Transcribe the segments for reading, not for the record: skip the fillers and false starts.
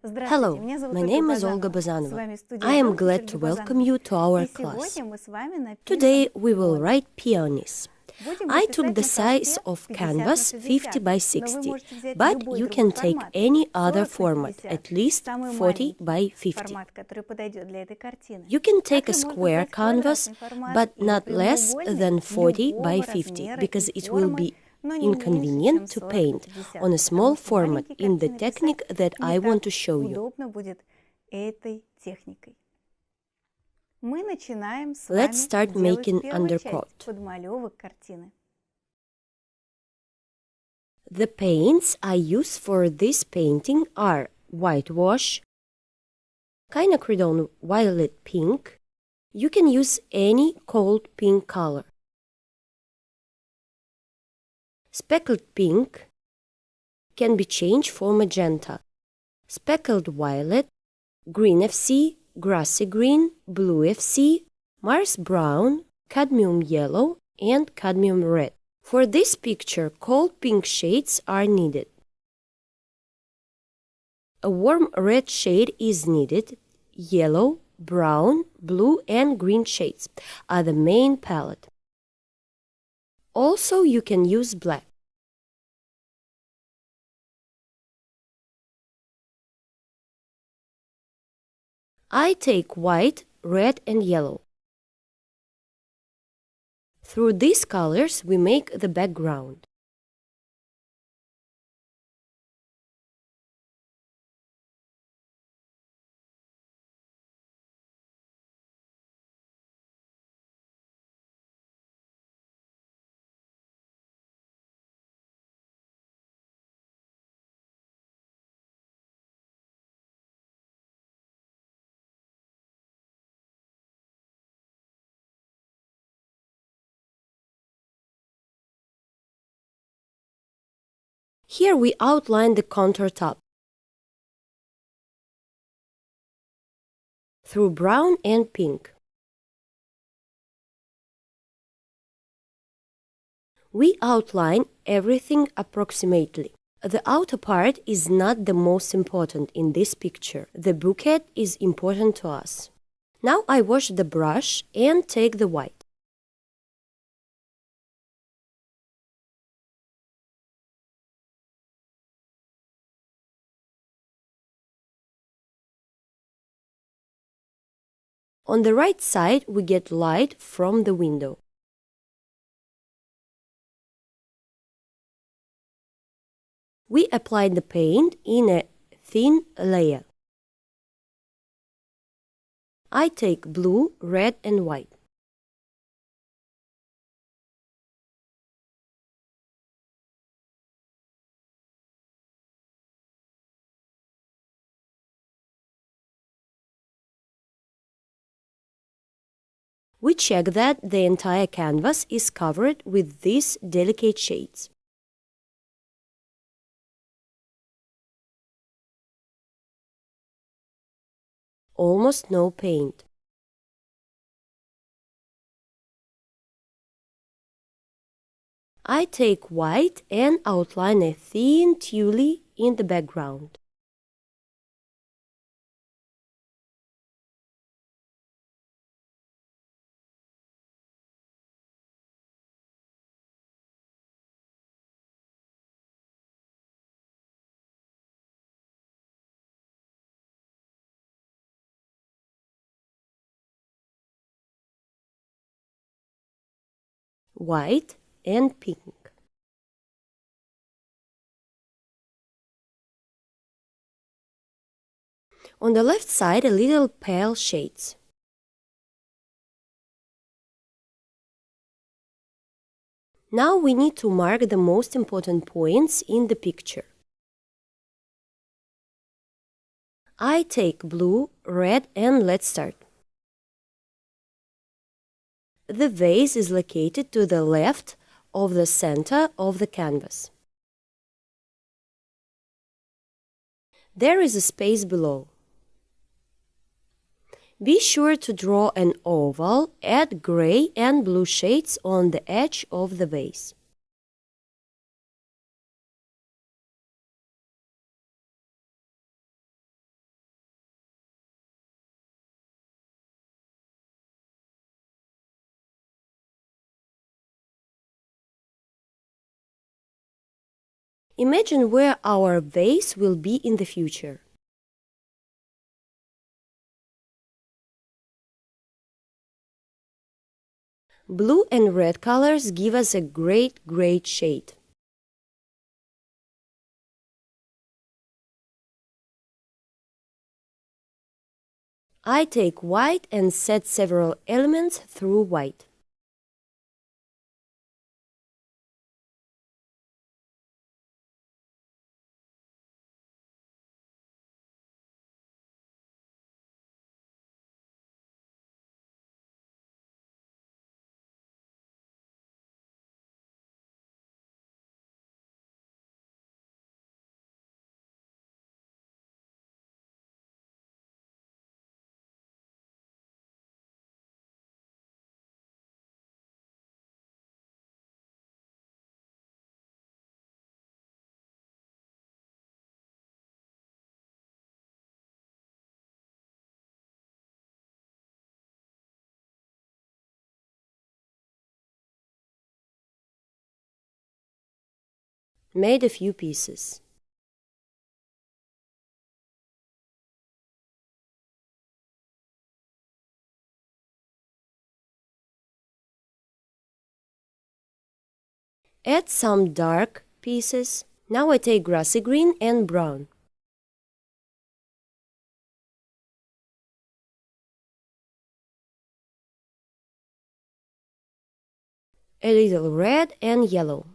Hello, my name is Olga Bazanova. I am glad to welcome you to our class. Today we will write peonies. I took the size of canvas 50 by 60, but you can take any other format, at least 40 by 50. You can take a square canvas, but not less than 40 by 50, because it will be inconvenient to paint on a small format in the technique that I want to show you. Let's start making undercoat. The paints I use for this painting are whitewash, quinacridone violet pink. You can use any cold pink color. Speckled pink can be changed for magenta, speckled violet, green FC, grassy green, blue FC, Mars brown, cadmium yellow, and cadmium red. For this picture, cold pink shades are needed. A warm red shade is needed. Yellow, brown, blue, and green shades are the main palette. Also, you can use black. I take white, red, and yellow. Through these colors, we make the background. Here we outline the contour top through brown and pink. We outline everything approximately. The outer part is not the most important in this picture. The bouquet is important to us. Now I wash the brush and take the white. On the right side, we get light from the window. We apply the paint in a thin layer. I take blue, red, and white. We check that the entire canvas is covered with these delicate shades. Almost no paint. I take white and outline a thin tulle in the background. White and pink. On the left side, a little pale shades. Now we need to mark the most important points in the picture. I take blue, red, and let's start. The vase is located to the left of the center of the canvas. There is a space below. Be sure to draw an oval, add gray and blue shades on the edge of the vase. Imagine where our vase will be in the future. Blue and red colors give us a great shade. I take white and set several elements through white. Made a few pieces. Add some dark pieces. Now I take grassy green and brown. A little red and yellow.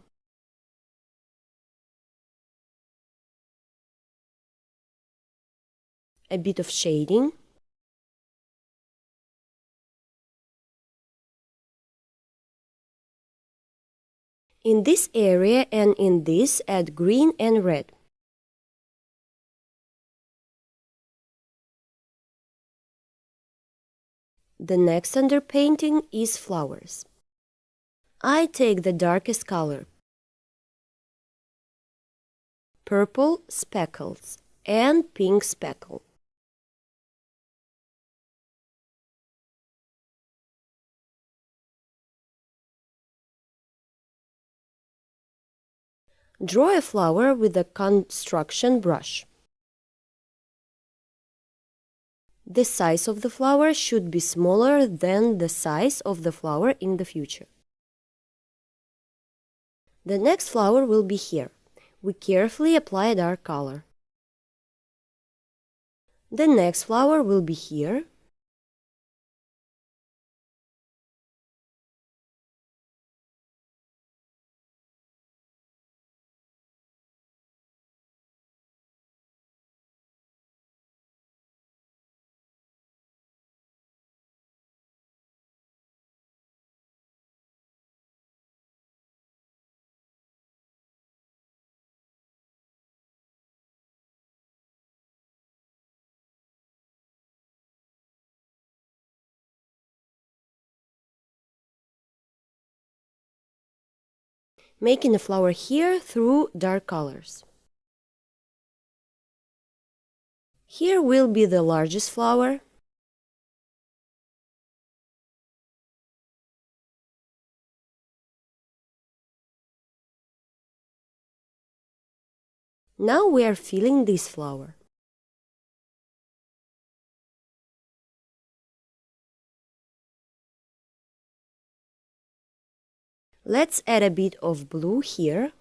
A bit of shading. In this area and in this, add green and red. The next underpainting is flowers. I take the darkest color, purple speckles and pink speckle. Draw a flower with a construction brush. The size of the flower should be smaller than the size of the flower in the future. The next flower will be here. We carefully apply a dark color. The next flower will be here. Making a flower here through dark colors. Here will be the largest flower. Now we are filling this flower. Let's add a bit of blue here.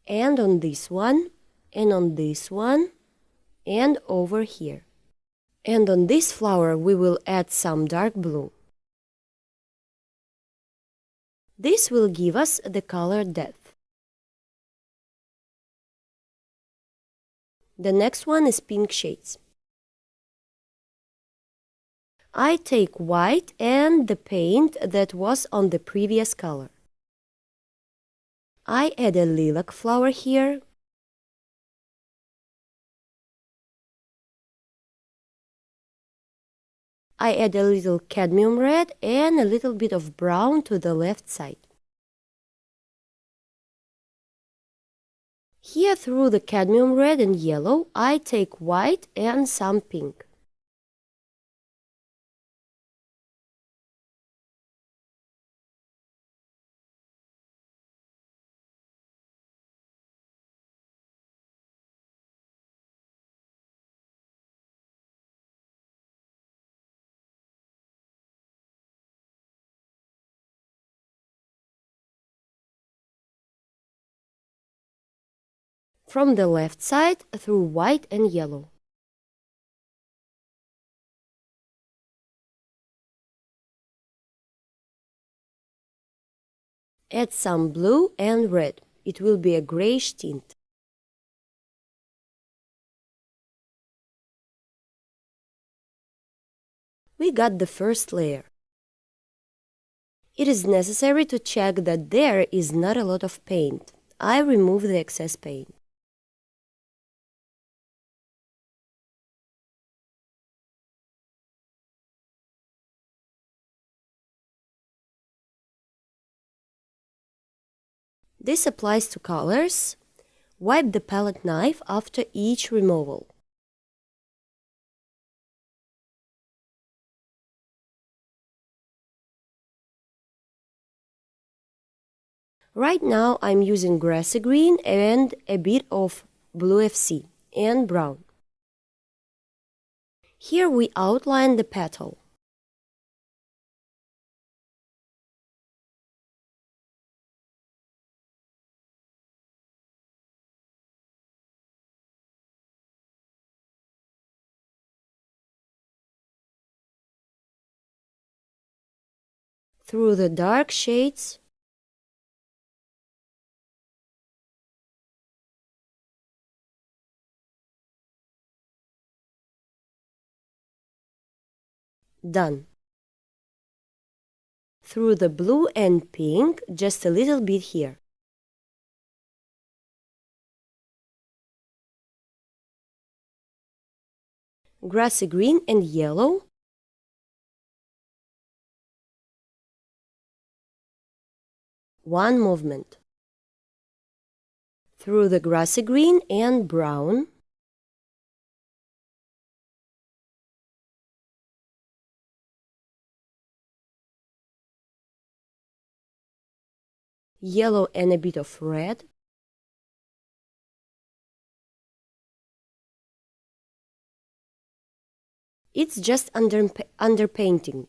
And on this one, and on this one, and over here. And on this flower we will add some dark blue. This will give us the color depth. The next one is pink shades. I take white and the paint that was on the previous color. I add a lilac flower here. I add a little cadmium red and a little bit of brown to the left side. Here through the cadmium red and yellow, I take white and some pink. From the left side through white and yellow. Add some blue and red. It will be a grayish tint. We got the first layer. It is necessary to check that there is not a lot of paint. I remove the excess paint. This applies to colors. Wipe the palette knife after each removal. Right now I'm using grassy green and a bit of blue FC and brown. Here we outline the petal. Through the dark shades, done. Through the blue and pink, just a little bit here. Grassy green and yellow. One movement. Through the grassy green and brown. Yellow and a bit of red. It's just underpainting.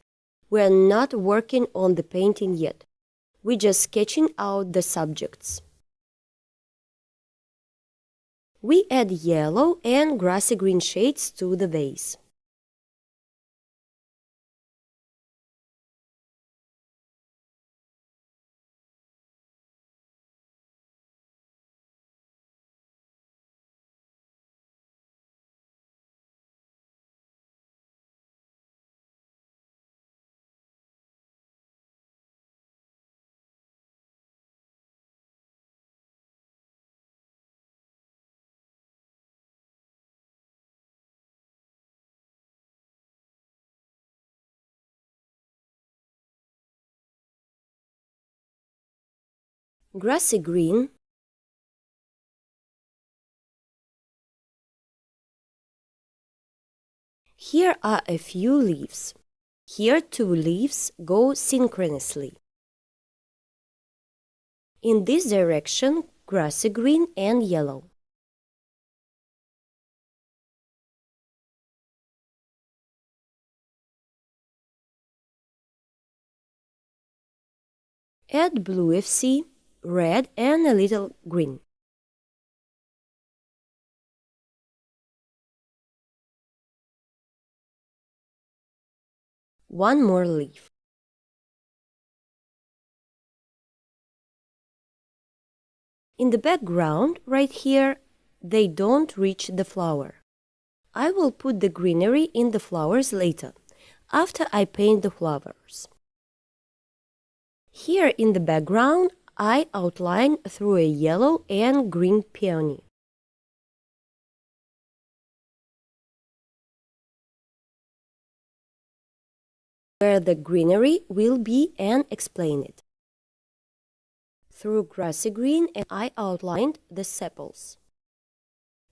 We are not working on the painting yet. We're just sketching out the subjects. We add yellow and grassy green shades to the vase. Grassy green. Here are a few leaves. Here 2 leaves go synchronously. In this direction, grassy green and yellow. Add blue FC, red and a little green. One more leaf. In the background, right here, they don't reach the flower. I will put the greenery in the flowers later, after I paint the flowers. Here in the background, I outline through a yellow and green peony. Where the greenery will be and explain it. Through grassy green, and I outlined the sepals.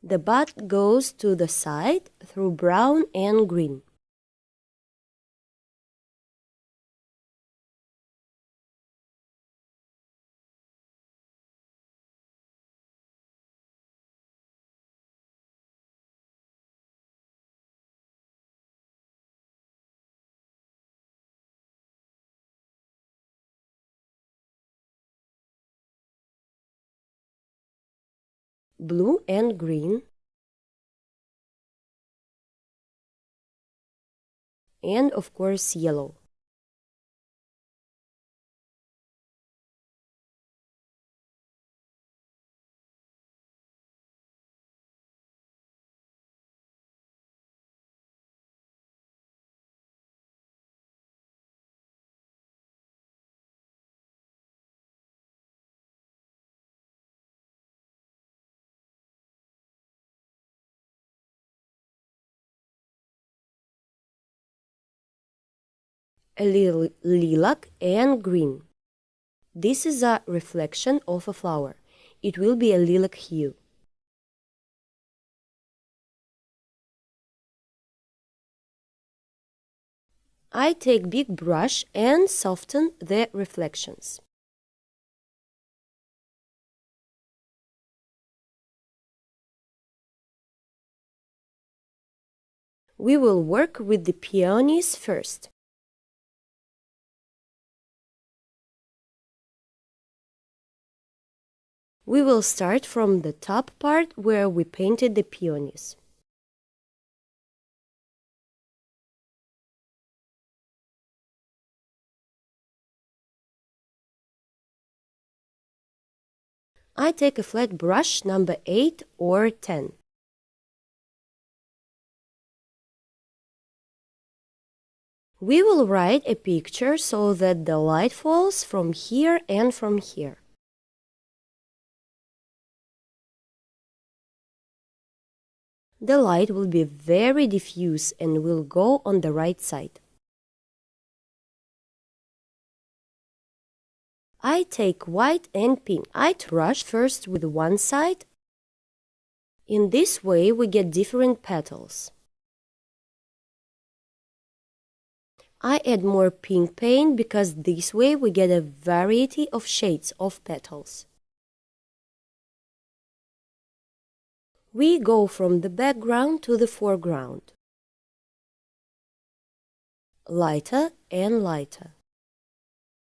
The bud goes to the side through brown and green. blue and green, and of course yellow. A little lilac and green. This is a reflection of a flower. It will be a lilac hue. I take big brush and soften the reflections. We will work with the peonies first. We will start from the top part where we painted the peonies. I take a flat brush number 8 or 10. We will write a picture so that the light falls from here and from here. The light will be very diffuse and will go on the right side. I take white and pink. I brush first with one side. In this way we get different petals. I add more pink paint because this way we get a variety of shades of petals. We go from the background to the foreground. Lighter and lighter.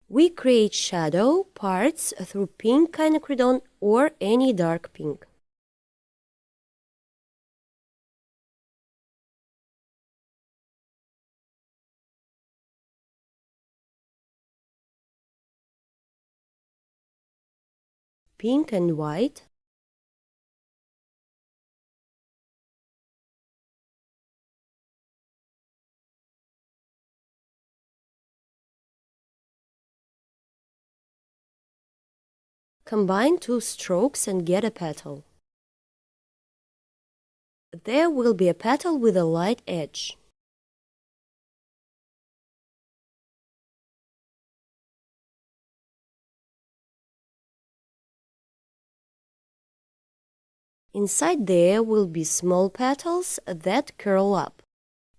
We create shadow parts through pink quinacridone or any dark pink. Pink and white. Combine two strokes and get a petal. There will be a petal with a light edge. Inside there will be small petals that curl up.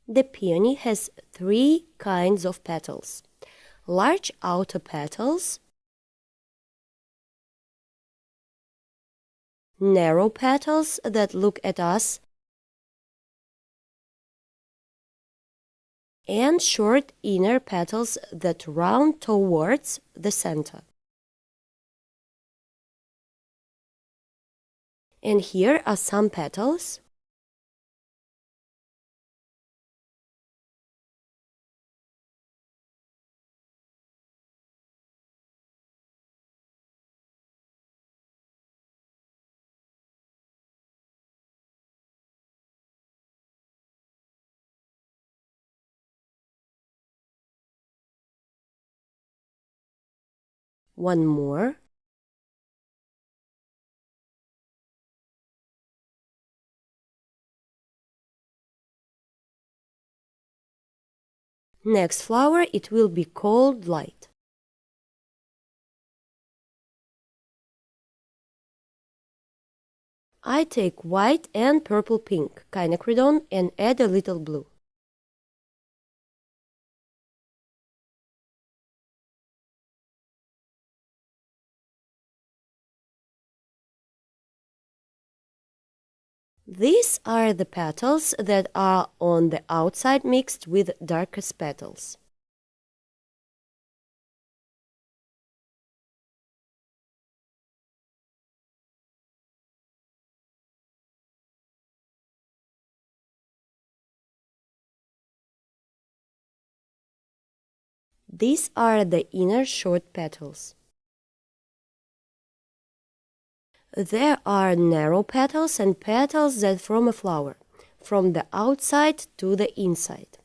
The peony has 3 kinds of petals. Large outer petals, narrow petals that look at us, and short inner petals that round towards the center. And here are some petals. One more. Next flower, it will be called light. I take white and purple pink quinacridone and add a little blue. These are the petals that are on the outside mixed with darkest petals. These are the inner short petals. There are narrow petals and petals that form a flower, from the outside to the inside.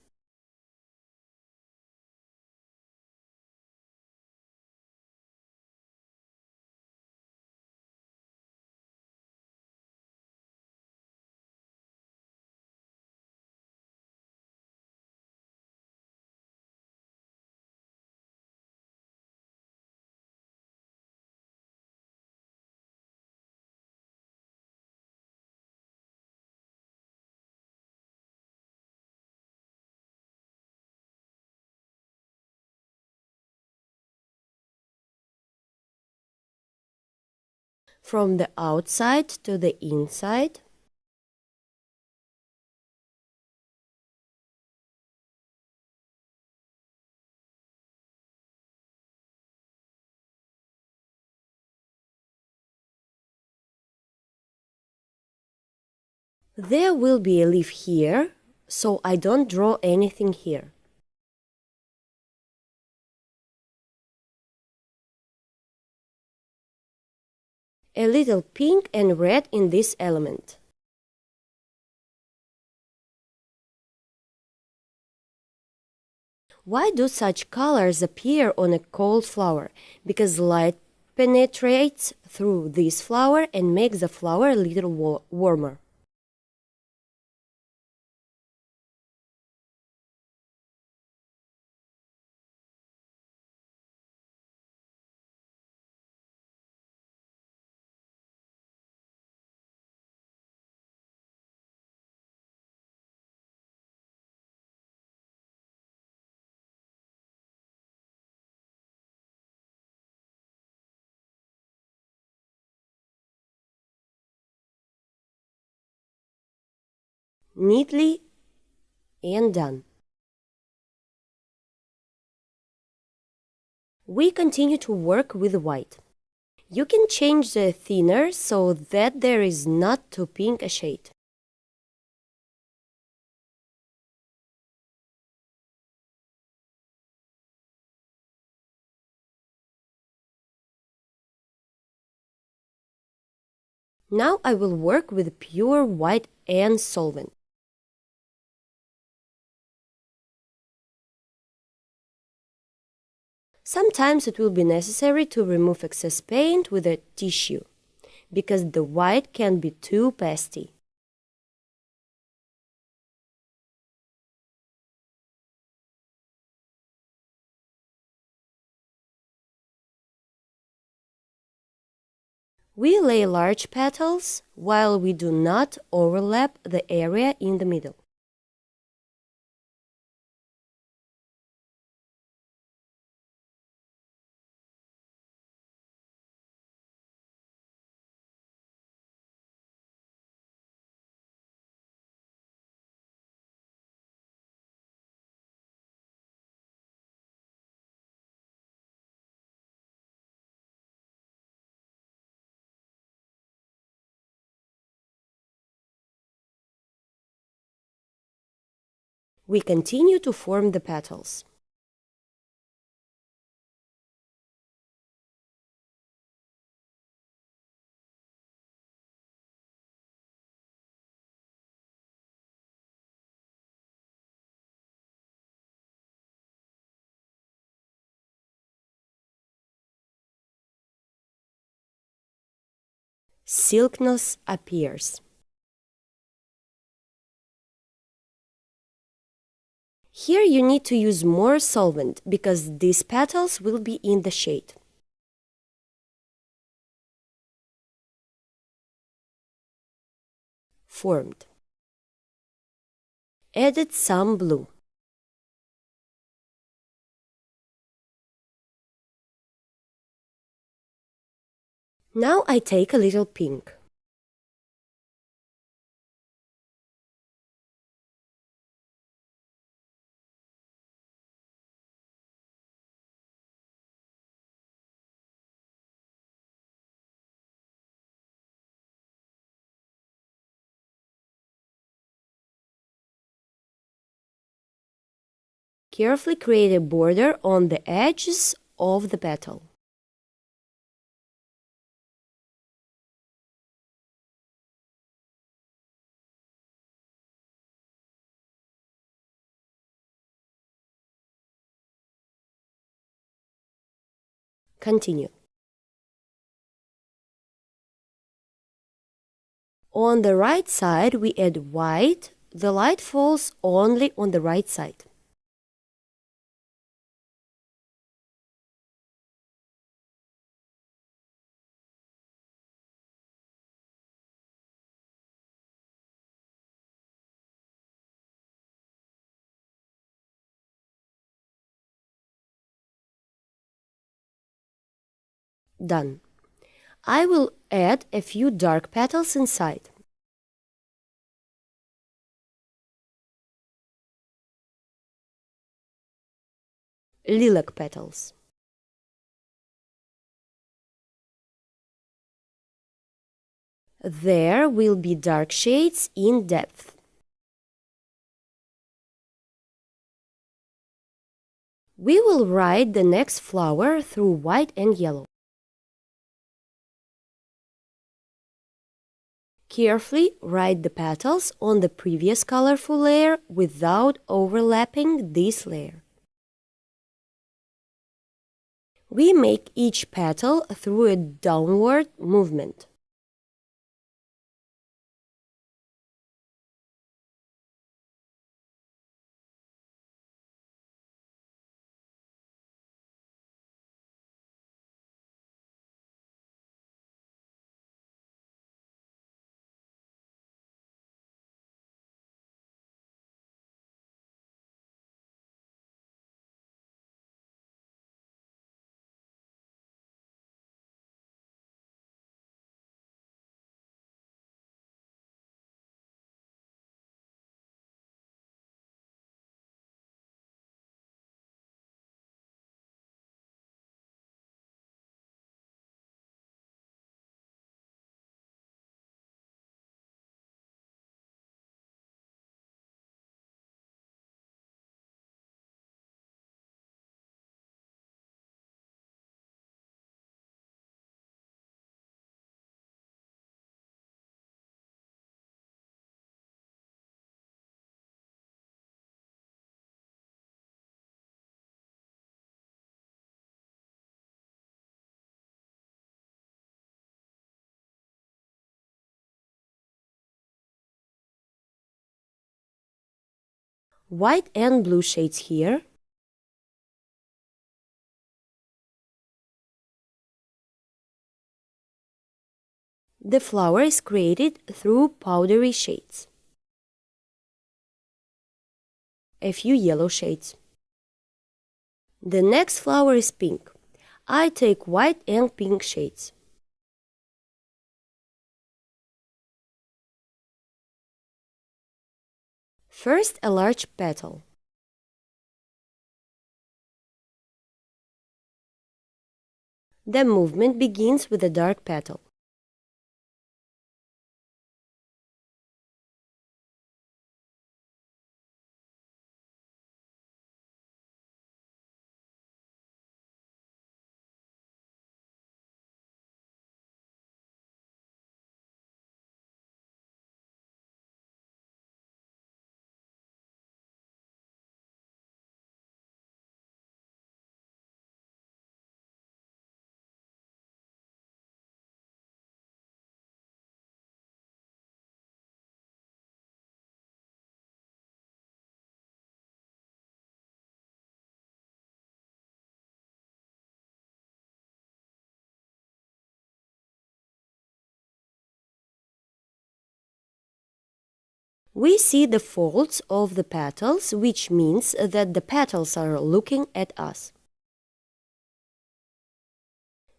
From the outside to the inside. There will be a leaf here, so I don't draw anything here. A little pink and red in this element. Why do such colors appear on a cold flower? Because light penetrates through this flower and makes the flower a little warmer. Neatly and done. We continue to work with white. You can change the thinner so that there is not too pink a shade. Now I will work with pure white and solvent. Sometimes it will be necessary to remove excess paint with a tissue, because the white can be too pasty. We lay large petals while we do not overlap the area in the middle. We continue to form the petals. Silkiness appears. Here you need to use more solvent because these petals will be in the shade. Formed. Added some blue. Now I take a little pink. Carefully create a border on the edges of the petal. Continue. On the right side, we add white. The light falls only on the right side. Done. I will add a few dark petals inside. Lilac petals. There will be dark shades in depth. We will write the next flower through white and yellow. Carefully write the petals on the previous colorful layer without overlapping this layer. We make each petal through a downward movement. White and blue shades here. The flower is created through powdery shades. A few yellow shades. The next flower is pink. I take white and pink shades. First, a large petal. The movement begins with a dark petal. We see the folds of the petals, which means that the petals are looking at us.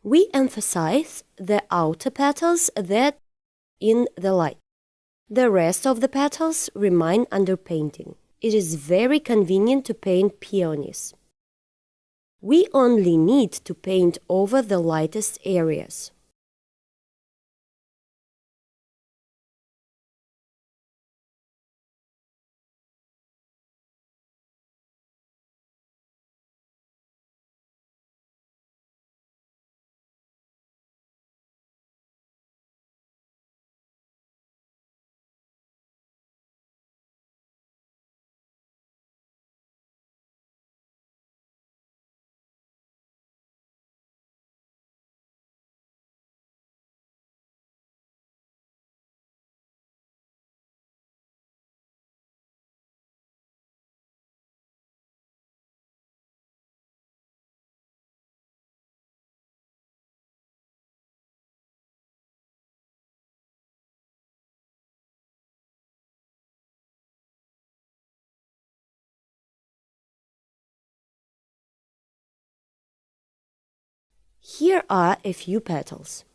We emphasize the outer petals that in the light. The rest of the petals remain under painting. It is very convenient to paint peonies. We only need to paint over the lightest areas. Here are a few petals.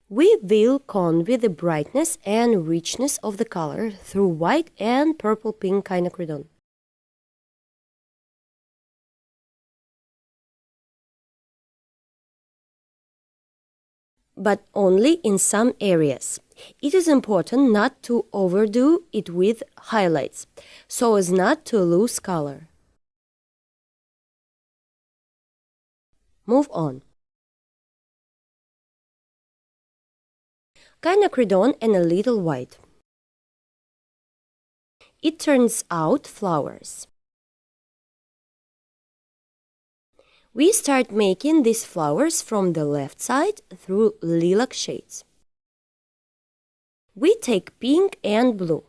We will convey the brightness and richness of the color through white and purple-pink quinacridone. But only in some areas. It is important not to overdo it with highlights, so as not to lose color. Move on. Quinacridone and a little white. It turns out flowers. We start making these flowers from the left side through lilac shades. We take pink and blue.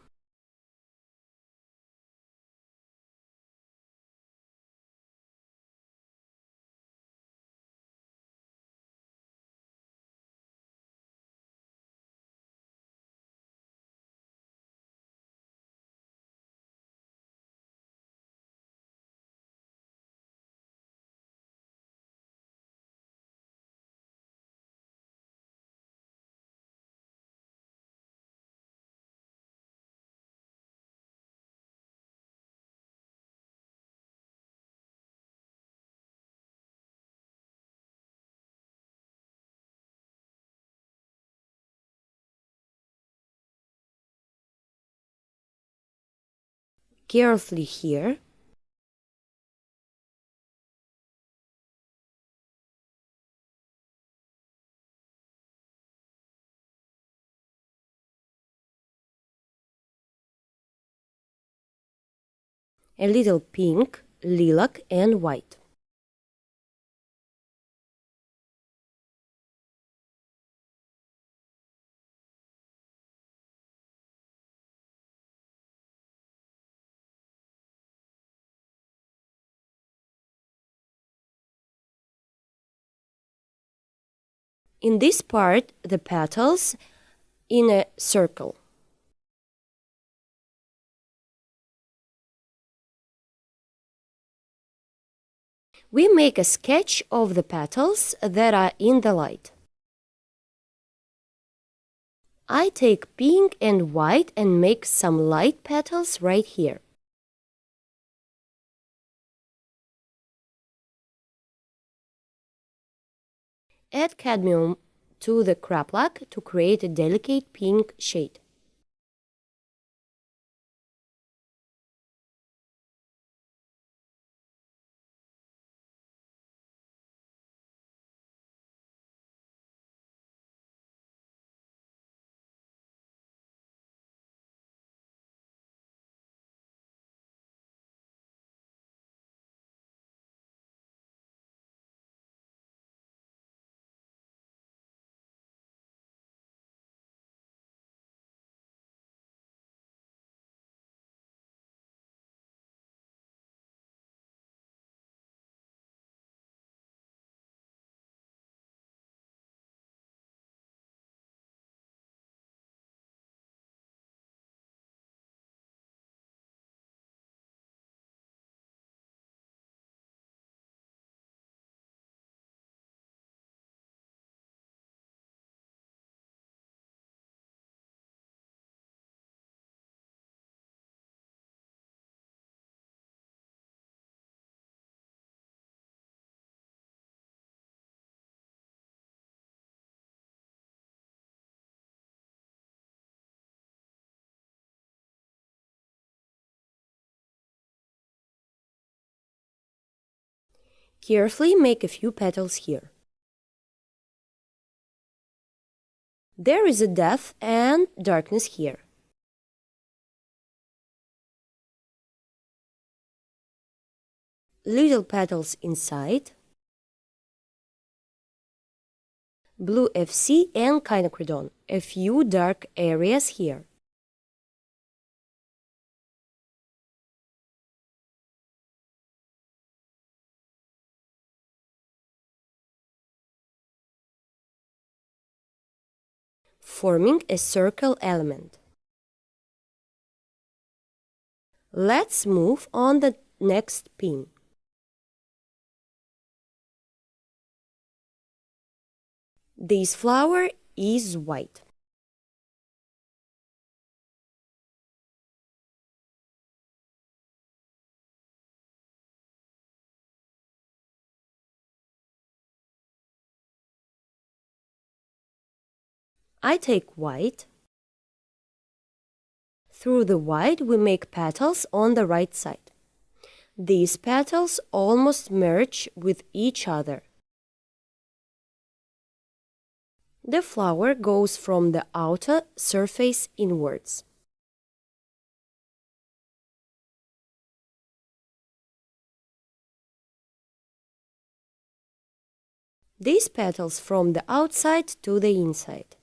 Carefully here. A little pink, lilac and white. In this part, the petals in a circle. We make a sketch of the petals that are in the light. I take pink and white and make some light petals right here. Add cadmium to the craplak to create a delicate pink shade. Carefully make a few petals here. There is a depth and darkness here. Little petals inside. Blue FC and quinacridone. A few dark areas here. Forming a circle element. Let's move on the next pin. This flower is white. I take white. Through the white we make petals on the right side. These petals almost merge with each other. The flower goes from the outer surface inwards. These petals from the outside to the inside.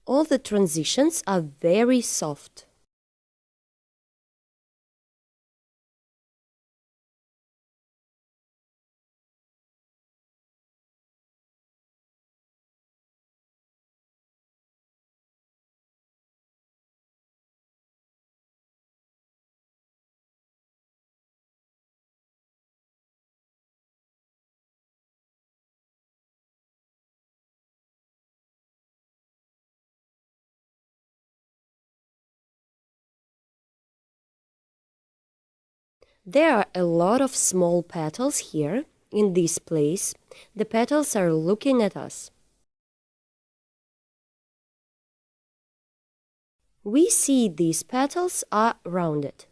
All the transitions are very soft. There are a lot of small petals here. In this place, the petals are looking at us. We see these petals are rounded.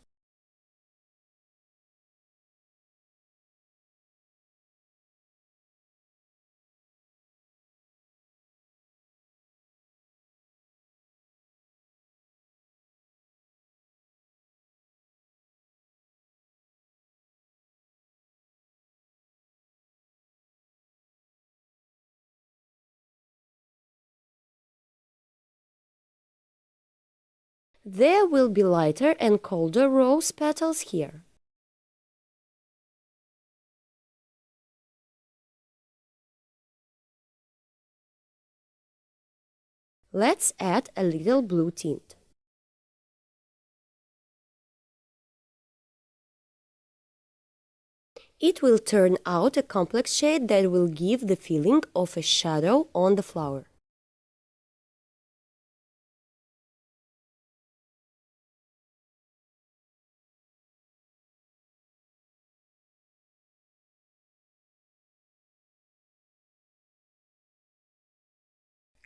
There will be lighter and colder rose petals here. Let's add a little blue tint. It will turn out a complex shade that will give the feeling of a shadow on the flower.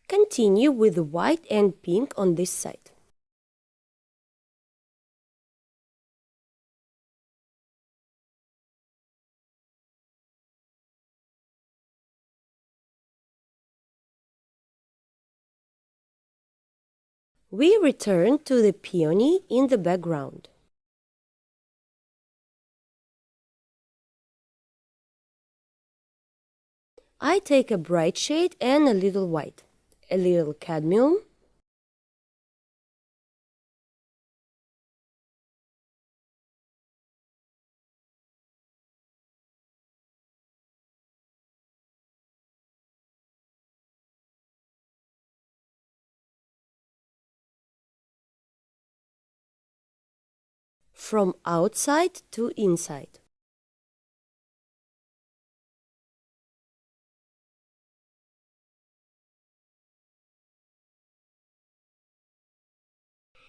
Continue with the white and pink on this side. We return to the peony in the background. I take a bright shade and a little white, a little cadmium, from outside to inside.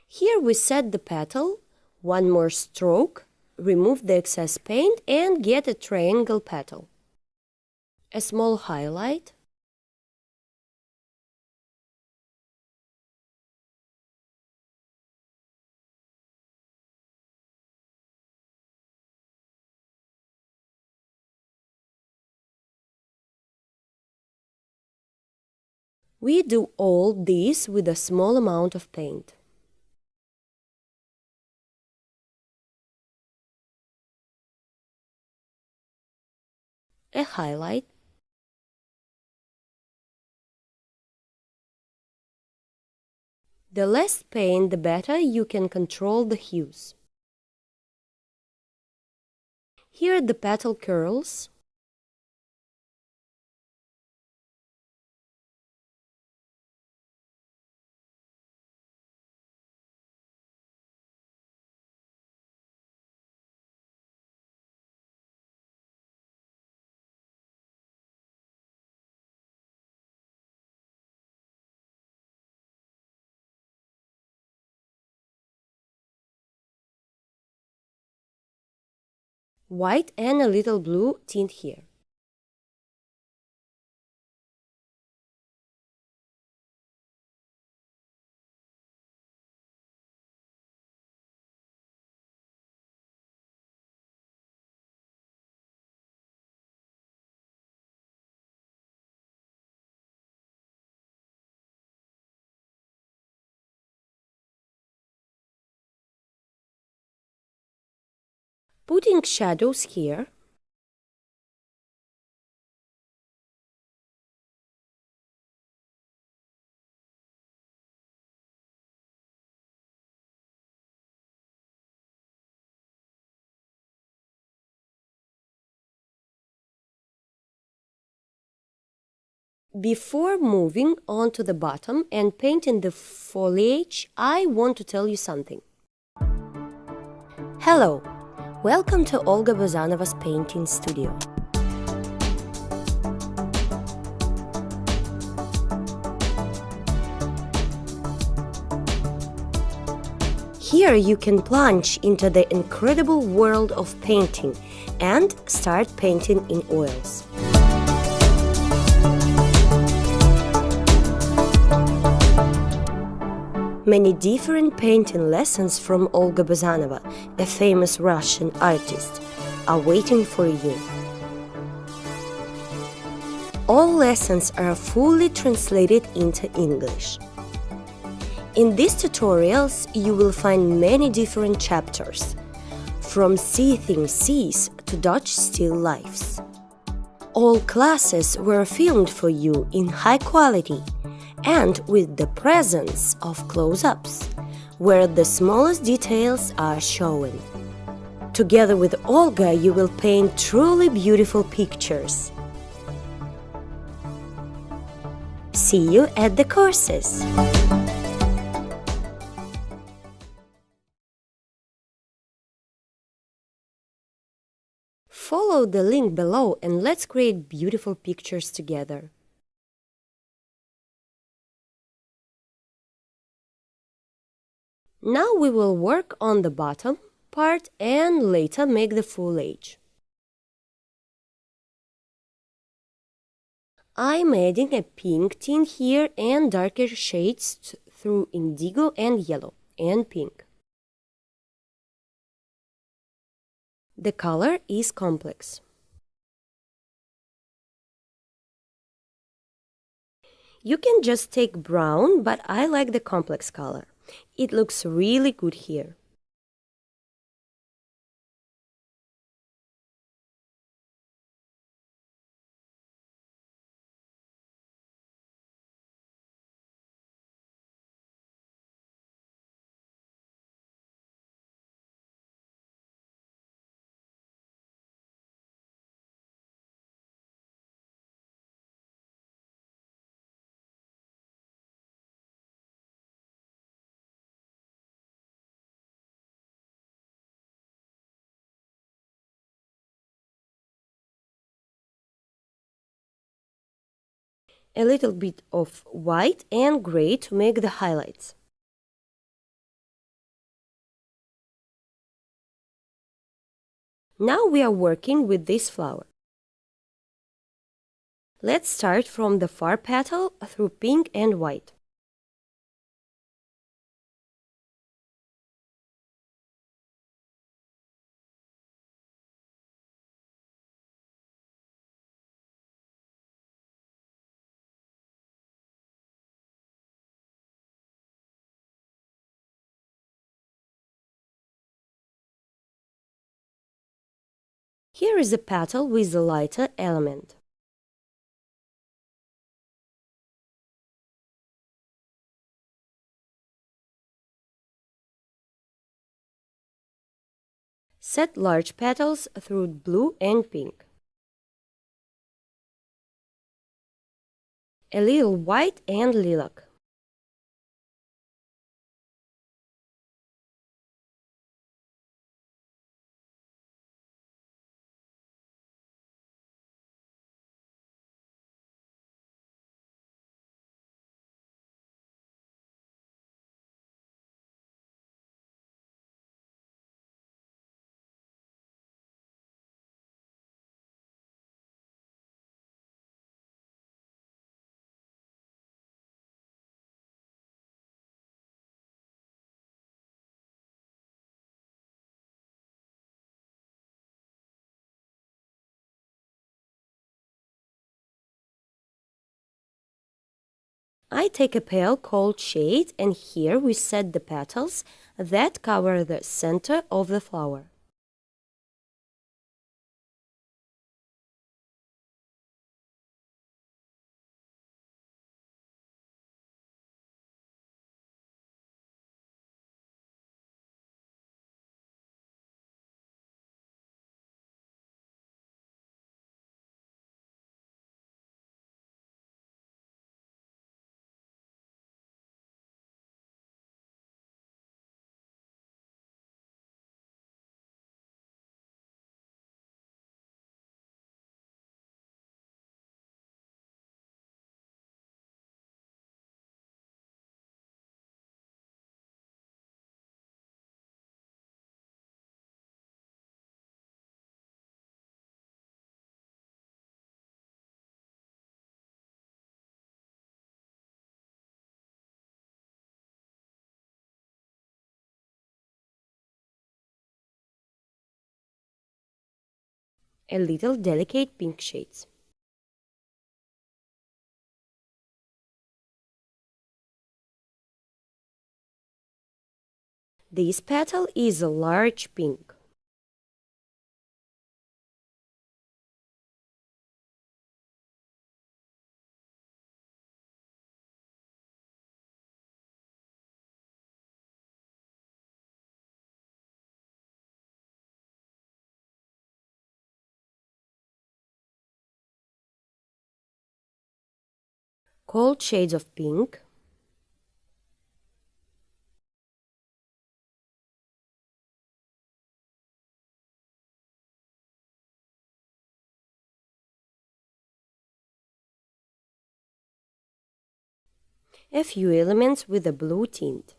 Here we set the petal, one more stroke, remove the excess paint and get a triangle petal. A small highlight. We do all this with a small amount of paint. A highlight. The less paint, the better you can control the hues. Here are the petal curls. White and a little blue tint here. Putting shadows here. Before moving on to the bottom and painting the foliage, I want to tell you something. Hello! Welcome to Olga Bazanova's painting studio. Here you can plunge into the incredible world of painting and start painting in oils. Many different painting lessons from Olga Bazanova, a famous Russian artist, are waiting for you. All lessons are fully translated into English. In these tutorials, you will find many different chapters, from seething seas to Dutch still lifes. All classes were filmed for you in high quality and with the presence of close-ups, where the smallest details are shown. Together with Olga, you will paint truly beautiful pictures. See you at the courses! Follow the link below and let's create beautiful pictures together. Now we will work on the bottom part and later make the foliage. I'm adding a pink tint here and darker shades through indigo and yellow and pink. The color is complex. You can just take brown, but I like the complex color. It looks really good here. A little bit of white and gray to make the highlights. Now we are working with this flower. Let's start from the far petal through pink and white. Here is a petal with a lighter element. Set large petals through blue and pink. A little white and lilac. I take a pale cold shade and here we set the petals that cover the center of the flower. A little delicate pink shades. This petal is a large pink. Cold shades of pink. A few elements with a blue tint.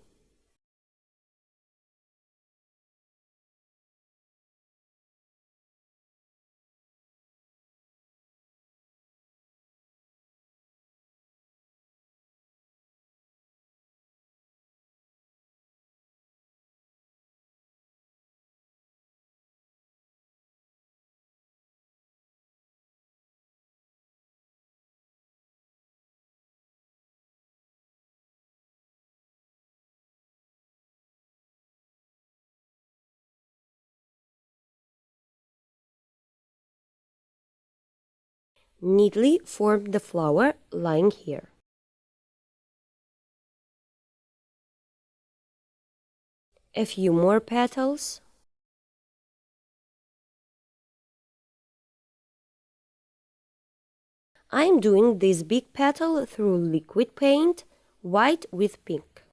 Neatly form the flower lying here. A few more petals. I'm doing this big petal through liquid paint, white with pink.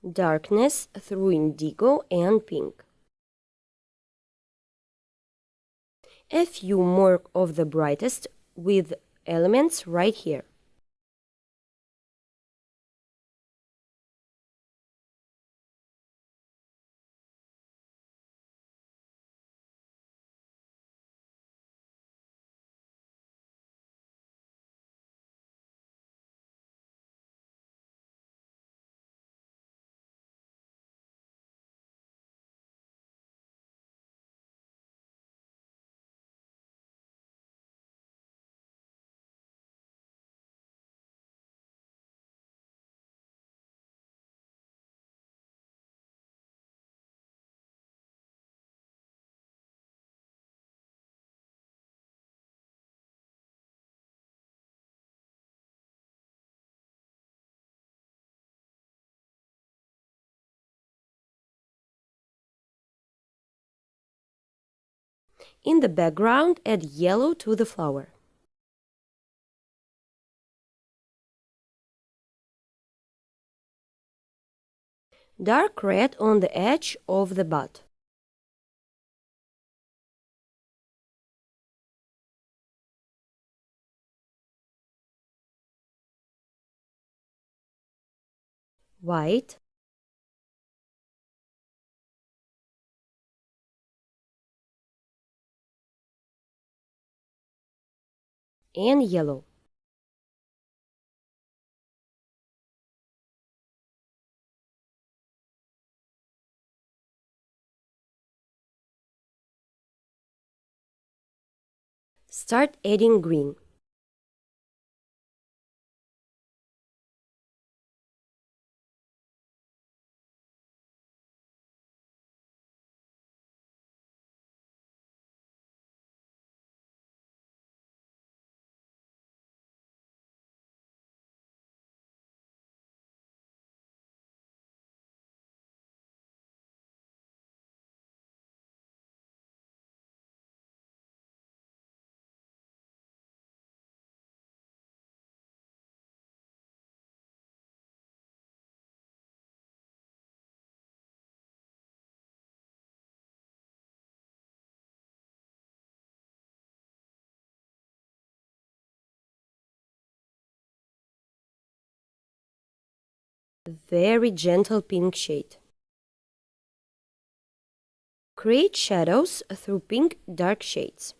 Darkness through indigo and pink. A few more of the brightest with elements right here. In the background, add yellow to the flower. Dark red on the edge of the bud. White. And yellow. Start adding green. Very gentle pink shade. Create shadows through pink dark shades.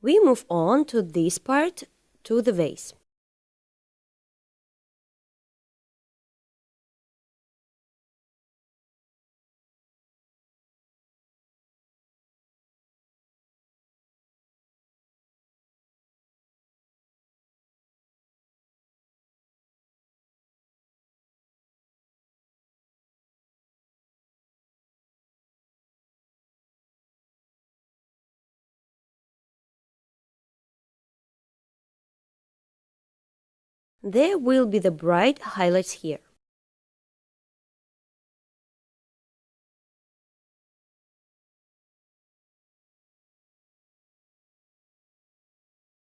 We move on to this part, to the vase. There will be the bright highlights here.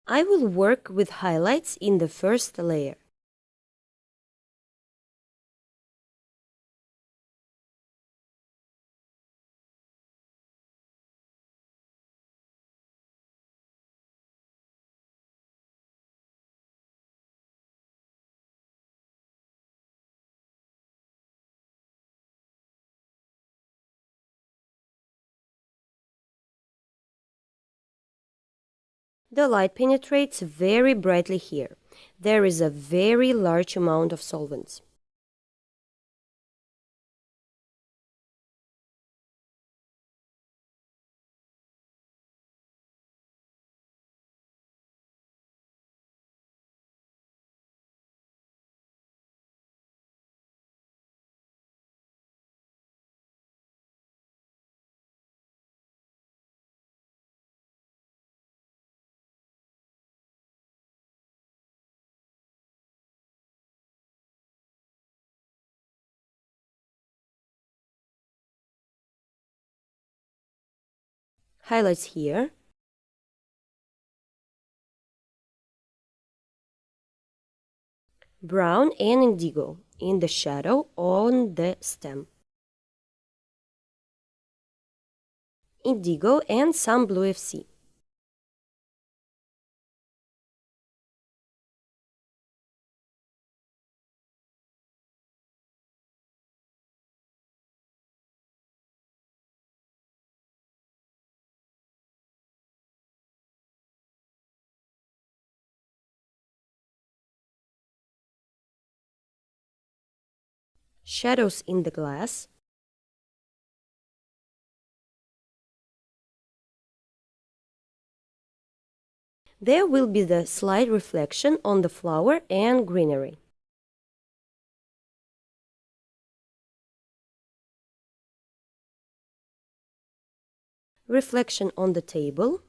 I will work with highlights in the first layer. The light penetrates very brightly here. There is a very large amount of solvents. Highlights here. Brown and indigo in the shadow on the stem. Indigo and some blue FC. shadows in the glass, there will be the slight reflection on the flower and greenery. Reflection on the table,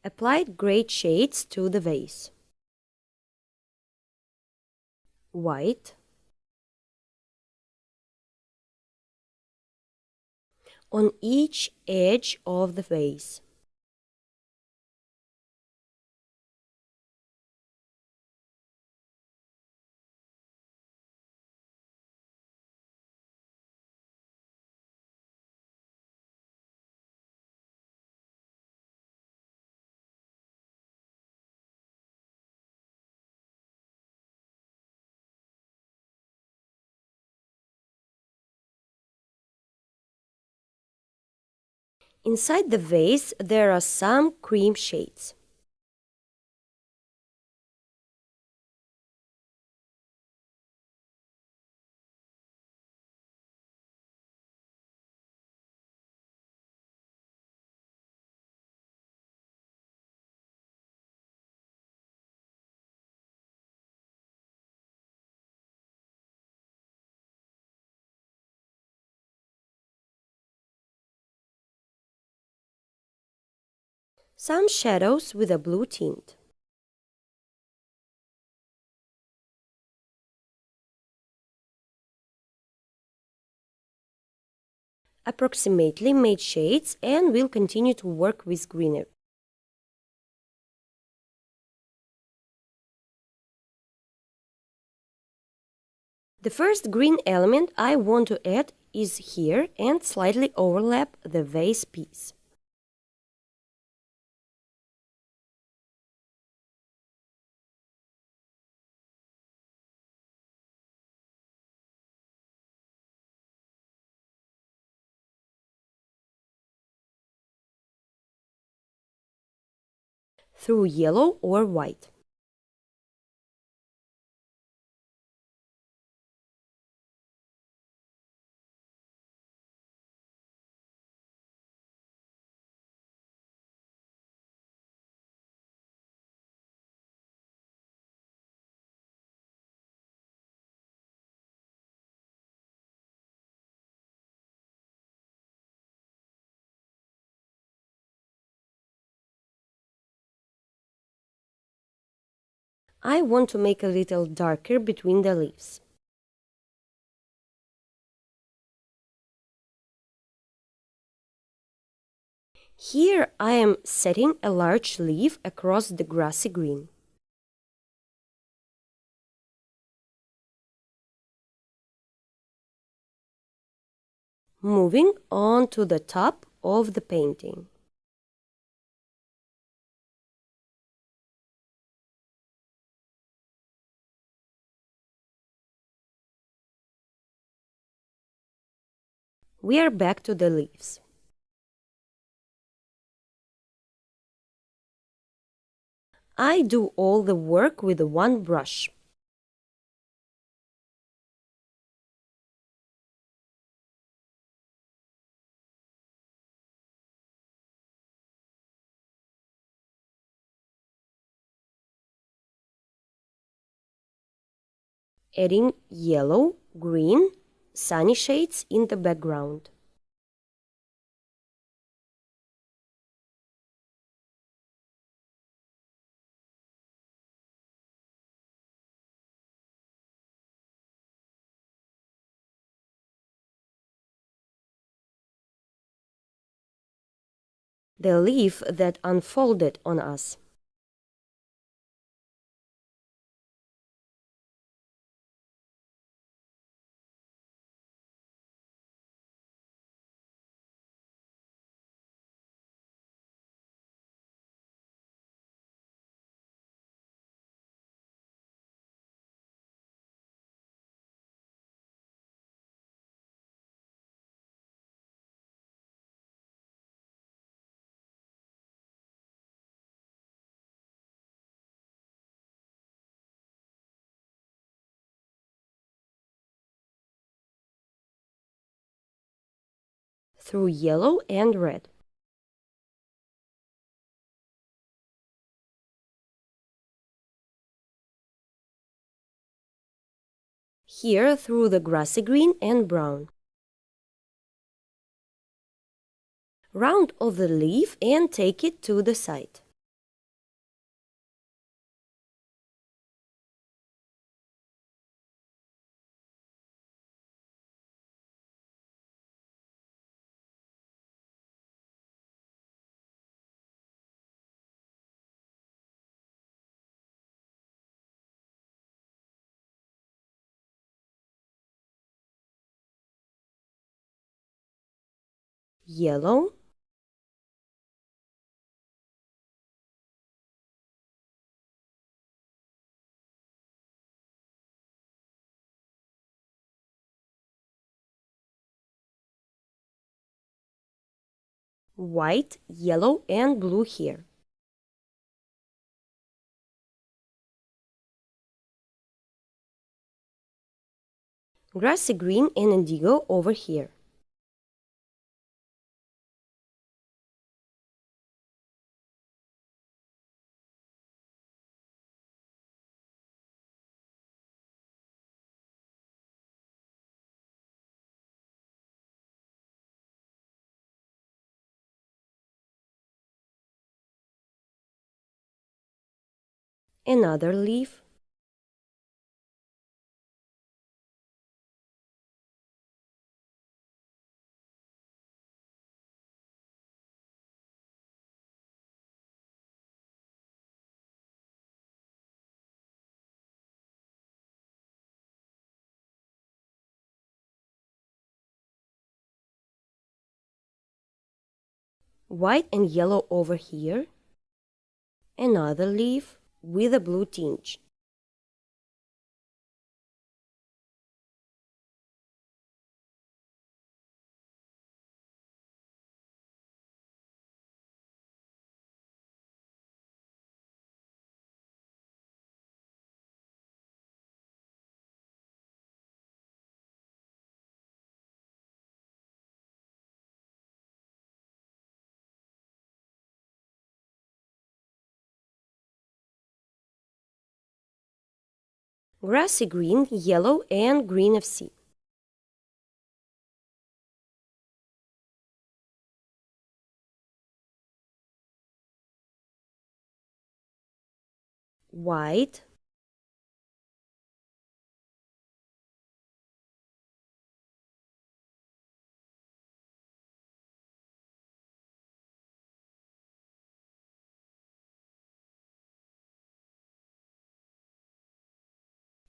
applied gray shades to the vase. White, on each edge of the vase. Inside the vase there are some cream shades. Some shadows with a blue tint. Approximately made shades and will continue to work with greenery. The first green element I want to add is here and slightly overlap the vase piece. Through yellow or white. I want to make a little darker between the leaves. Here I am setting a large leaf across the grassy green. Moving on to the top of the painting. We are back to the leaves. I do all the work with one brush. Adding yellow, green, sunny shades in the background. the leaf that unfolded on us. Through yellow and red. Here through the grassy green and brown. Round off the leaf and take it to the side. Yellow, white, yellow, and blue here. Grassy green and indigo over here. Another leaf. White and yellow over here. Another leaf with a blue tinge. Grassy green, yellow, and green of sea. White,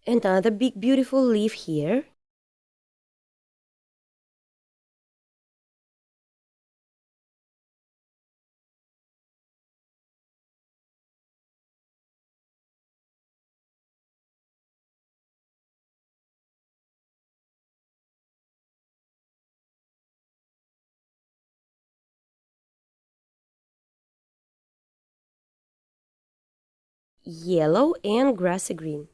another big beautiful leaf here. Yellow and grassy green.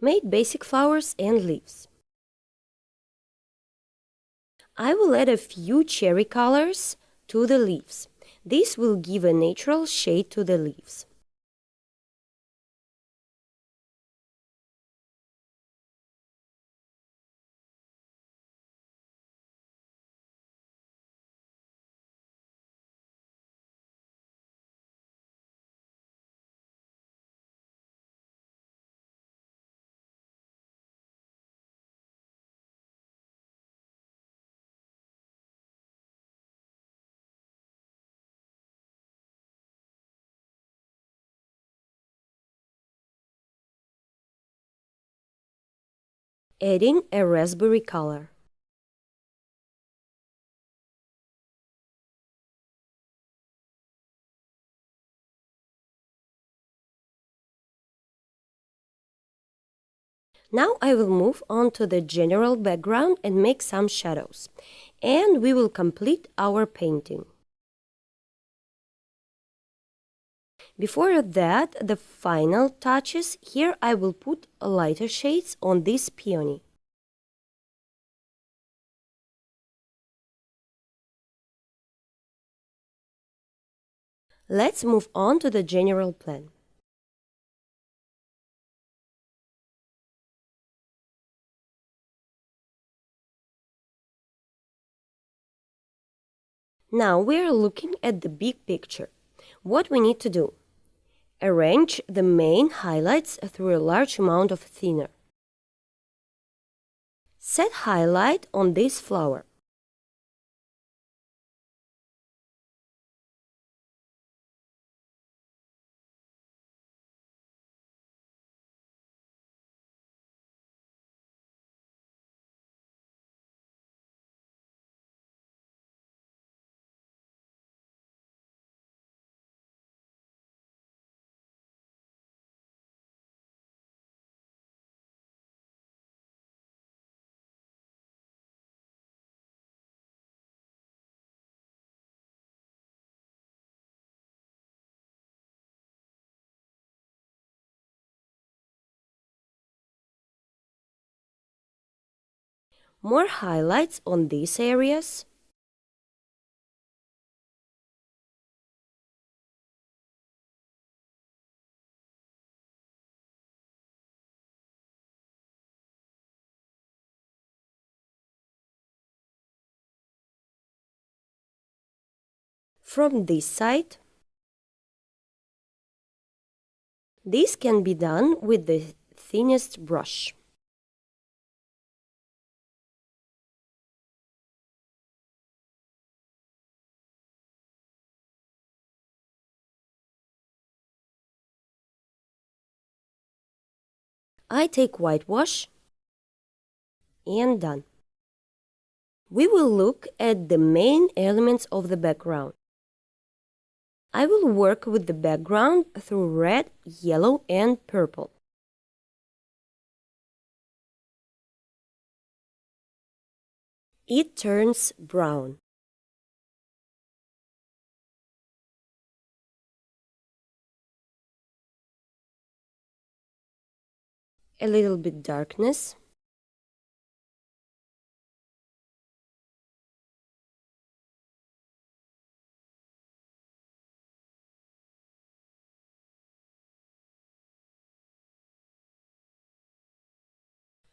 Made basic flowers and leaves. I will add a few cherry colors to the leaves. This will give a natural shade to the leaves. Adding a raspberry color. Now I will move on to the general background and make some shadows. And we will complete our painting. Before that, the final touches, here I will put lighter shades on this peony. Let's move on to the general plan. Now we are looking at the big picture. What we need to do? Arrange the main highlights through a large amount of thinner. Set highlight on this flower. More highlights on these areas. From this side. This can be done with the thinnest brush. I take whitewash and done. We will look at the main elements of the background. I will work with the background through red, yellow and purple. It turns brown. A little bit darkness.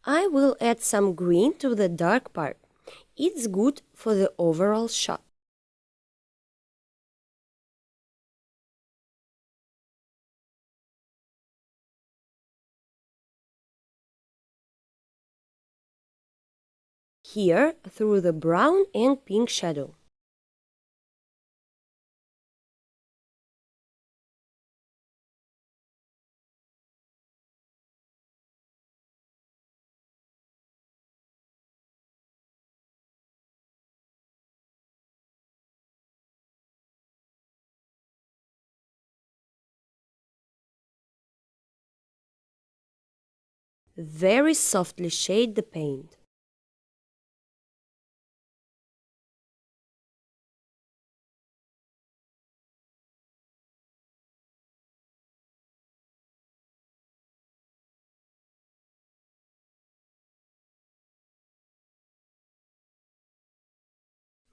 I will add some green to the dark part. It's good for the overall shot. Here through the brown and pink shadow. Very softly shade the paint.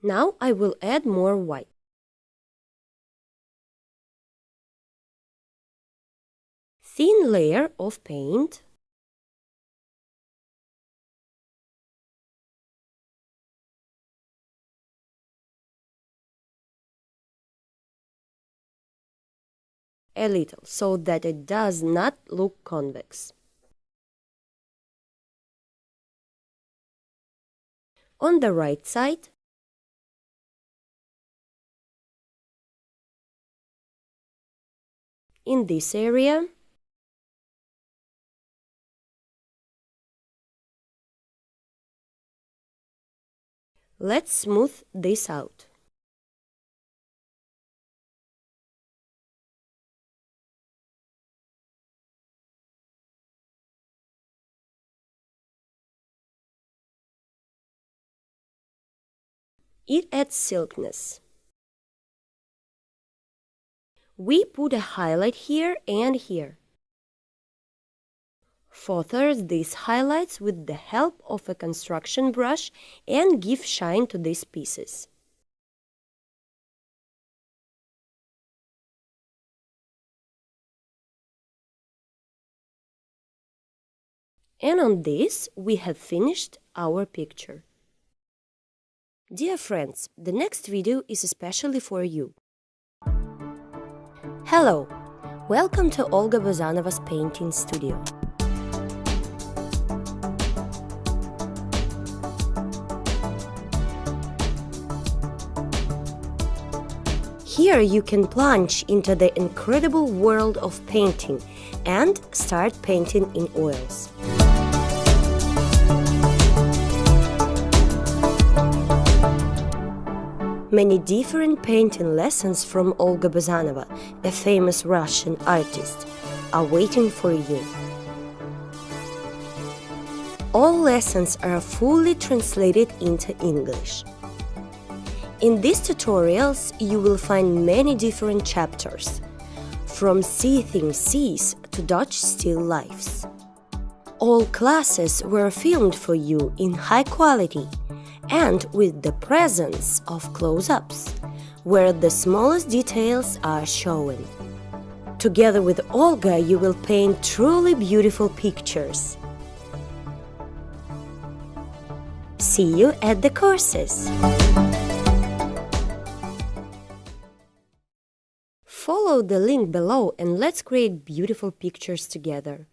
Now I will add more white. Thin layer of paint. A little, so that it does not look convex. On the right side, in this area, let's smooth this out. It adds silkiness. We put a highlight here and here. Further these highlights with the help of a construction brush and give shine to these pieces. And on this, we have finished our picture. Dear friends, the next video is especially for you. Hello! Welcome to Olga Bazanova's painting studio. Here you can plunge into the incredible world of painting and start painting in oils. Many different painting lessons from Olga Bazanova, a famous Russian artist, are waiting for you. All lessons are fully translated into English. In these tutorials, you will find many different chapters, from seeing seas to Dutch still lifes. All classes were filmed for you in high quality and with the presence of close-ups, where the smallest details are shown. Together with Olga, you will paint truly beautiful pictures. See you at the courses! Follow the link below and let's create beautiful pictures together.